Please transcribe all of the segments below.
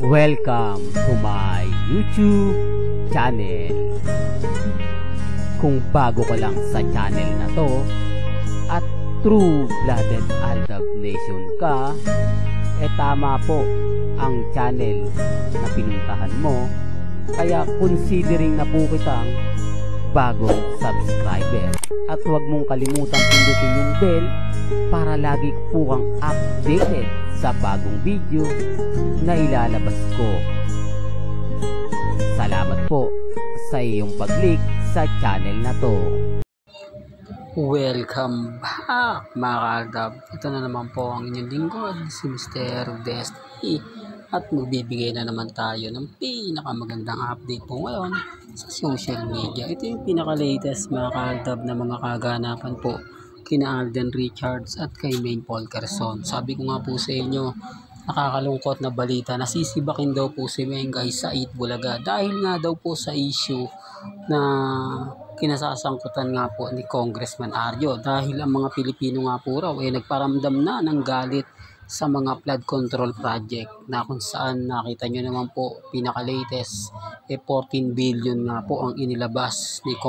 Welcome to my YouTube channel. Kung bago ka lang sa channel na to at true-blooded Aldab Nation ka, tama po ang channel na pinuntahan mo. Kaya considering na po kitang bagong subscriber. At huwag mong kalimutan pindutin yung bell para lagi po kang updated sa bagong video na ilalabas ko. Salamat po sa iyong pag-click sa channel na to. Welcome back mga kaaldab. Ito na naman po ang inyong lingkod, si Mr. Destiny. At magbibigay na naman tayo ng pinakamagandang update po ngayon sa social media. Ito yung pinaka-latest mga kaaldab na mga kaganapan po kina Alden Richards at kay Maine Polkerson. Sabi ko nga po sa inyo, nakakalungkot na balita, nasisibakin daw po si Mengay sa Itbulaga dahil nga daw po sa issue na kinasasangkutan nga po ni Congressman Arjo, dahil ang mga Pilipino nga po raw nagparamdam na ng galit sa mga flood control project na kung saan nakita nyo naman po pinaka-latest 14 billion nga po ang inilabas ni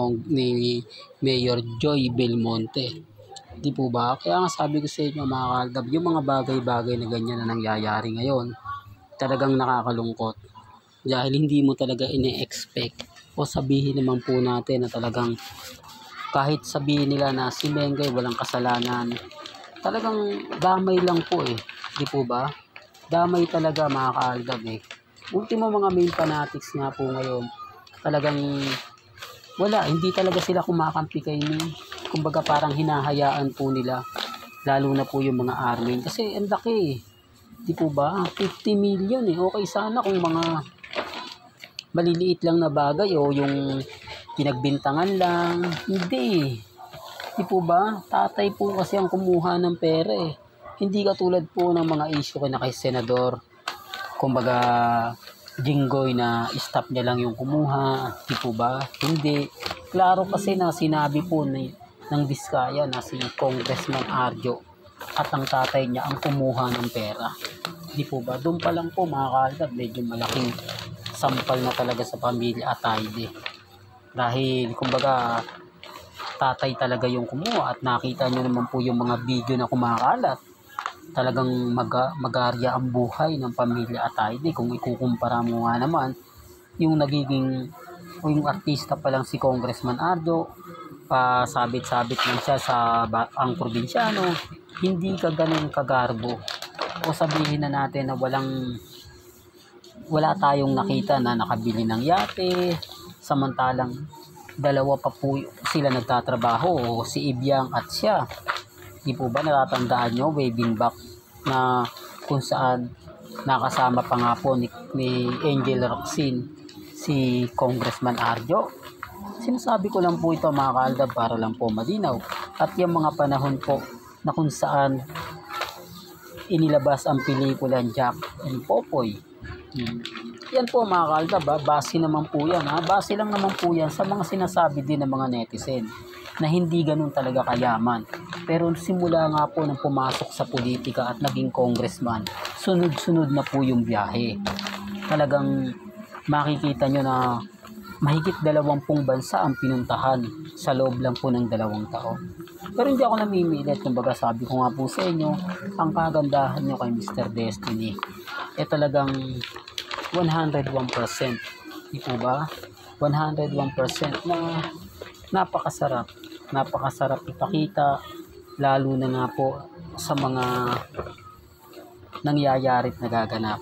Mayor Joy Belmonte. Di po ba? Kaya nga sabi ko sa inyo mga kaaldab, yung mga bagay-bagay na ganyan na nangyayari ngayon talagang nakakalungkot dahil hindi mo talaga ine-expect. O sabihin naman po natin na talagang kahit sabihin nila na si Mengay walang kasalanan, talagang damay lang po di po ba? Damay talaga mga kaaldab Ultimo mga main fanatics nga po ngayon, talagang wala, hindi talaga sila kumakampi kay Maine. Kumbaga parang hinahayaan po nila, lalo na po yung mga army. Kasi ang laki di po ba? 50 million Okay sana kung mga maliliit lang na bagay o yung pinagbintangan lang. Hindi. Di po ba? Tatay po kasi ang kumuha ng pera Hindi katulad po ng mga issue kay Senador. Kumbaga, Jinggoy na stop niya lang yung kumuha. Di po ba? Hindi. Klaro kasi na sinabi po ng Diskaya na si Congressman Arjo at ang tatay niya ang kumuha ng pera. Di po ba? Doon pa lang po mga kaaldab, medyo malaking sampal na talaga sa pamilya Atayde. Dahil kumbaga tatay talaga yung kumuha at nakita nyo naman po yung mga video na kumakalat. Talagang mag-arya ang buhay ng pamilya Atayde kung ikukumpara mo nga naman yung nagiging o yung artista pa lang si Congressman Arjo, pasabit-sabit lang siya sa ang probinsyano, hindi ka ganun kagarbo. O sabihin na natin na wala tayong nakita na nakabili ng yate, samantalang dalawa pa po sila nagtatrabaho, si Ibyang at siya. Di po ba natatandaan nyo waving back na kung saan nakasama pa nga po ni Angel Roxin si Congressman Arjo? Sinasabi ko lang po ito mga kaaldab para lang po malinaw. At yung mga panahon po na kung saan inilabas ang pelikulang Jack and Popoy, yan po mga kaaldab, base naman po yan base lang naman po yan sa mga sinasabi din ng mga netizen na hindi ganun talaga kayaman. Pero simula nga po nang pumasok sa politika at naging congressman, sunod-sunod na po yung biyahe. Talagang makikita nyo na mahigit 20 bansa ang pinuntahan sa loob lang po ng 2 taon. Pero hindi ako namimilit. Kumbaga sabi ko nga po sa inyo, ang kagandahan nyo kay Mr. Destiny talagang 101%. Di po ba? 101% na napakasarap ipakita, lalo na nga po sa mga nangyayari at nagaganap.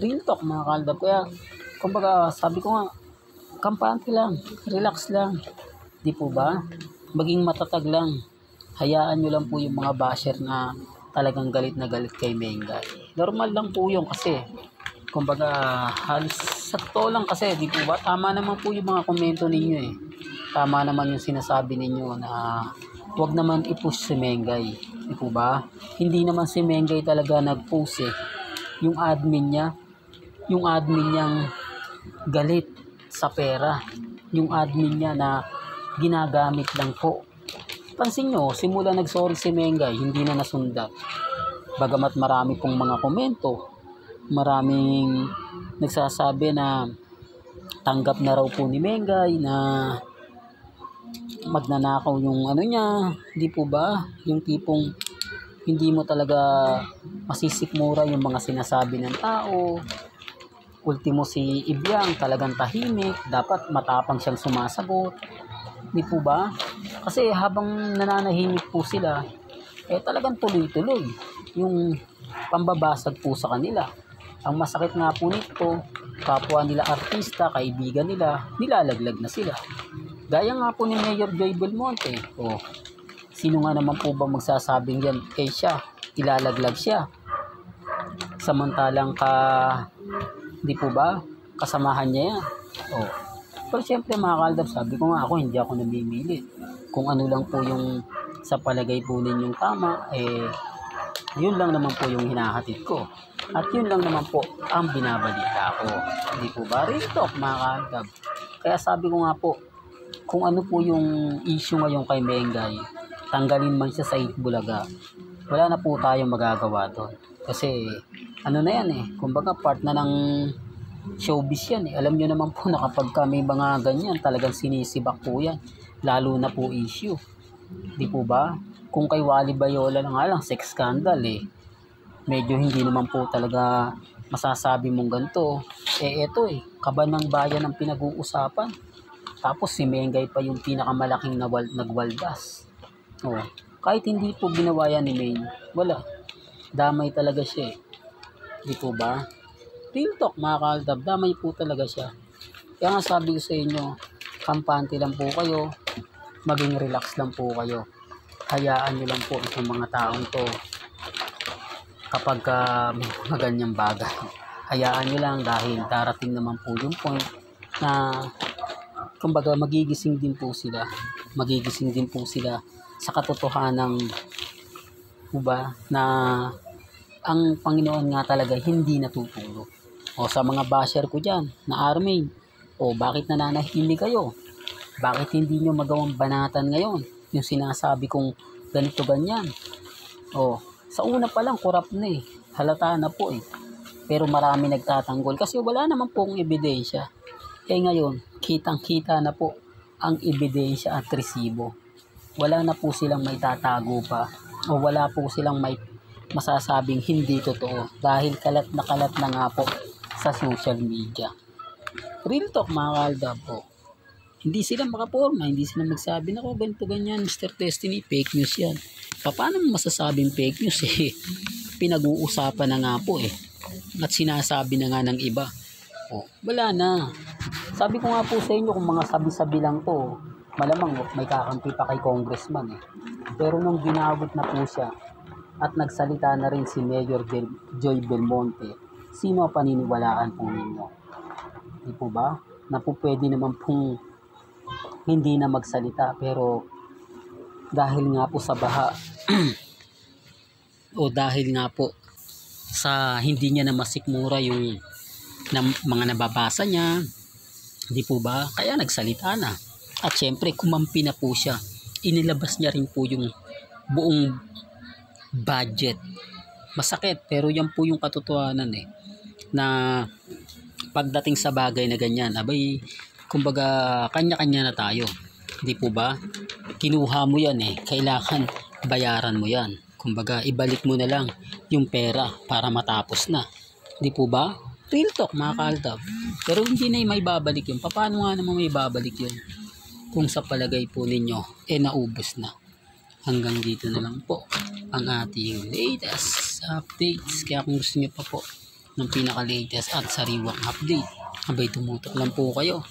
Real talk mga kaaldab. Kaya kumbaga sabi ko nga, kampante lang, relax lang, di po ba? Maging matatag lang, hayaan nyo lang po yung mga basher na talagang galit na galit kay Mengay. Normal lang po yun kasi kumbaga halos sa totoo lang kasi, di po ba? Tama naman po yung mga komento ninyo Tama naman yung sinasabi ninyo na huwag naman i-push si Mengay. Di po ba? Hindi naman si Mengay talaga nag-post Yung admin niyang galit sa pera. Yung admin niya na ginagamit lang po. Pansin nyo, simula nag-sorry si Mengay, hindi na nasundan. Bagamat marami pong mga komento maraming nagsasabi na tanggap na raw po ni Mengay na magnanakaw yung ano niya, di po ba? Yung tipong hindi mo talaga masisikmura yung mga sinasabi ng tao. Ultimo si Ibyang talagang tahimik, dapat matapang siyang sumasagot. Di po ba? Kasi habang nananahimik po sila, talagang tuloy-tuloy yung pambabasag po sa kanila. Ang masakit nga po nito, kapwa nila artista, kaibigan nila, nilalaglag na sila. Gaya nga po ni Mayor Joy Belmonte. Sino nga naman po ba magsasabing yan? Siya, ilalaglag siya. Samantalang di po ba, kasamahan niya yan. Pero syempre mga kaaldab, sabi ko nga ako, hindi ako namimili. Kung ano lang po yung sa palagay po ninyong tama, yun lang naman po yung hinahatid ko. At yun lang naman po ang binabalita ko. Hindi po ba? Real talk mga kaaldab. Kaya sabi ko nga po, kung ano po yung issue ngayon kay Mengay, tanggalin man siya sa Itbulaga, wala na po tayong magagawa doon. Kasi ano na yan kumbaga part na ng showbiz yan Alam nyo naman po na kapag may mga ganyan, talagang sinisibak po yan. Lalo na po issue. Di po ba? Kung kay Wally Bayola na nga lang, sex scandal medyo hindi naman po talaga masasabi mong ganito. Eto kaban ng bayan ang pinag-uusapan. Tapos si Mengay pa yung pinakamalaking nagwaldas. Kahit hindi po ginawa yan ni May, wala. Damay talaga siya Di po ba? Real talk mga kaaldab, damay po talaga siya. Kaya nga sabi ko sa inyo, kampante lang po kayo, maging relax lang po kayo. Hayaan nyo lang po itong mga taong to kapag may mga ganyang bagay. Hayaan nyo lang dahil darating naman po yung point na kumbaga magigising din po sila. Magigising din po sila sa katotohanan ba na ang Panginoon nga talaga hindi natutulog. Sa mga basher ko dyan na army, bakit nananahimik kayo? Bakit hindi nyo magawang banatan ngayon? Yung sinasabi kong ganito ganyan. Sa una pa lang corrupt na halata na po Pero marami nagtatanggol kasi wala naman pong ebidensya. Ngayon, kitang-kita na po ang ebidensya at resibo. Wala na po silang may tatago pa o wala po silang may masasabing hindi totoo dahil kalat na nga po sa social media. Real talk mga kaaldab Hindi sila makaporma, hindi sila magsabi na ganito ganyan, Mr. Destiny, fake news yan. Paano mo masasabing fake news Pinag-uusapan na nga po at sinasabi na nga ng iba. Wala na. Sabi ko nga po sa inyo, kung mga sabi-sabi lang to, malamang may kakampi pa kay congressman Pero nung ginawit na po siya at nagsalita na rin si Mayor Joy Belmonte, sino paniniwalaan po ninyo? Di po ba? Na po pwede naman pong hindi na magsalita, pero dahil nga po sa baha o dahil nga po sa hindi niya na masikmura yung mga nababasa niya, di po ba? Kaya nagsalita na. At syempre kumampi na po siya. Inilabas niya rin po yung buong budget. Masakit, pero yan po yung katotohanan na pagdating sa bagay na ganyan, kumbaga kanya-kanya na tayo. Di po ba? Kinuha mo yan kailangan bayaran mo yan. Kumbaga ibalik mo na lang yung pera para matapos na. Di po ba? Real talk mga kaaldab. Pero hindi na may babalik yun. Paano nga naman may babalik yun? Kung sa palagay po ninyo, naubos na. Hanggang dito na lang po ang ating latest updates. Kaya kung gusto niyo pa po ng pinaka-latest at sariwang update, tumutok lang po kayo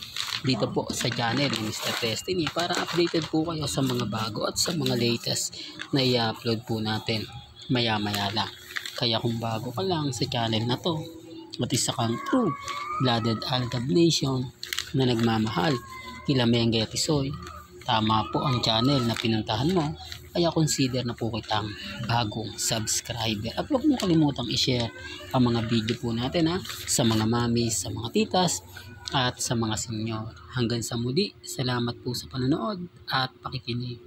dito po sa channel ni Mr. Destiny para updated po kayo sa mga bago at sa mga latest na i-upload po natin maya-maya lang. Kaya kung bago ka lang sa channel na to at isa kang true-blooded Aldab Nation na nagmamahal kila Mengay at Isoy, tama po ang channel na pinuntahan mo, kaya consider na po kitang bagong subscriber. At huwag mo kalimutang i-share ang mga video po natin sa mga mamis, sa mga titas, at sa mga senyor. Hanggang sa muli, salamat po sa panonood at pakikinig.